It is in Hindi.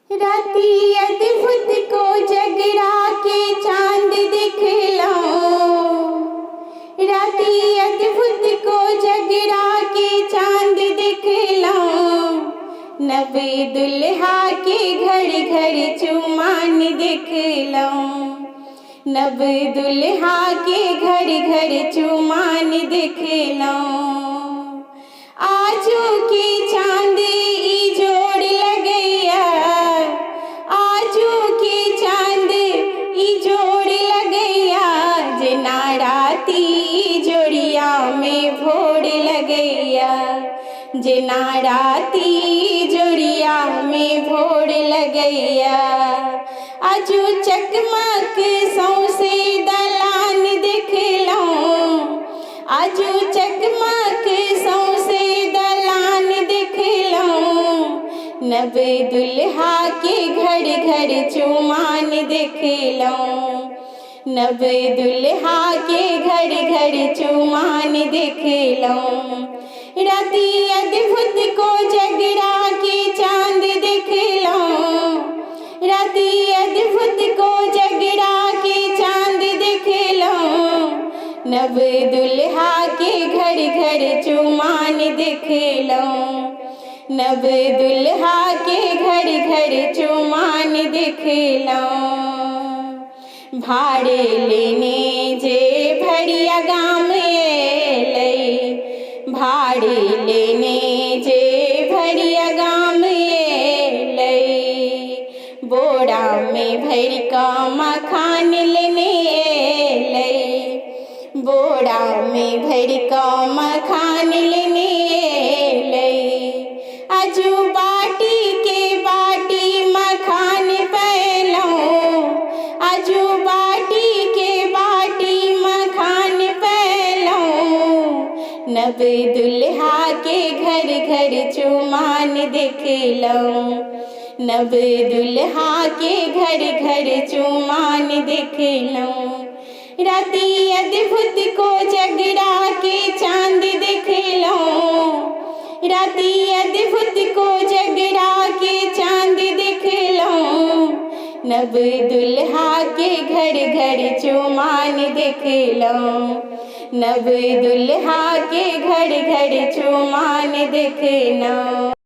राती अद्भुत को जगरा के चांद दिखलाऊं, राती अद्भुत को जगरा के चांद दिखलाऊं, नवे दुल्हा के घर घर चुमान दिखलाऊं, नवे दुल्हा के घर घर चुमान दिखलाऊं। आजू की चांद ई जोड़ लगैया, आजू की चांद ई जोड़ लगैया, जना राती जोड़िया में भोर लगैया, जना राती जोड़िया में भोर लगैया। आजू चकमक सौसे दलान दिखलाऊं, आजू चकमक सौसे दलान दिखलाऊं, नवे दुल्हा के घर घर चुमान दिखलाऊं, नवे दुल्हा के घर घर चुमान दिखलाऊं। राती अद्भुत को जगरा के चांद दिखलाऊं, राती अद्भुत को जगरा के चांद दिखलाऊं, नवे दुल्हा के घर घर चुमान दिखलाऊं, नवे दुल्हा के घर घर चुमान दिखलाऊं। भाड़े लेने जे भरिया गाम अइलै, भाड़े लेने जे भरिया गाम अइलै, बोरा में भर का मखान लेने अइलै, बोरा में भर का मखान लेने अइलै। आजू बाटी के बाटी मखान पैलऊं, आजू बाटी के बाटी मखान पैलऊं, नवे दुल्हा के घर घर चुमान दिखलाऊं, नवे दुल्हा के घर घर चुमान दिखलाऊं। राती अद्भुत को जगरा के चांद दिखलाऊं, राती अद्भुत को जगरा के चांद दिखलाऊं, नवे दुल्हा के घर घर चुमान दिखलाऊं, नवे दुल्हा के घर घर चुमान दिखलाऊं।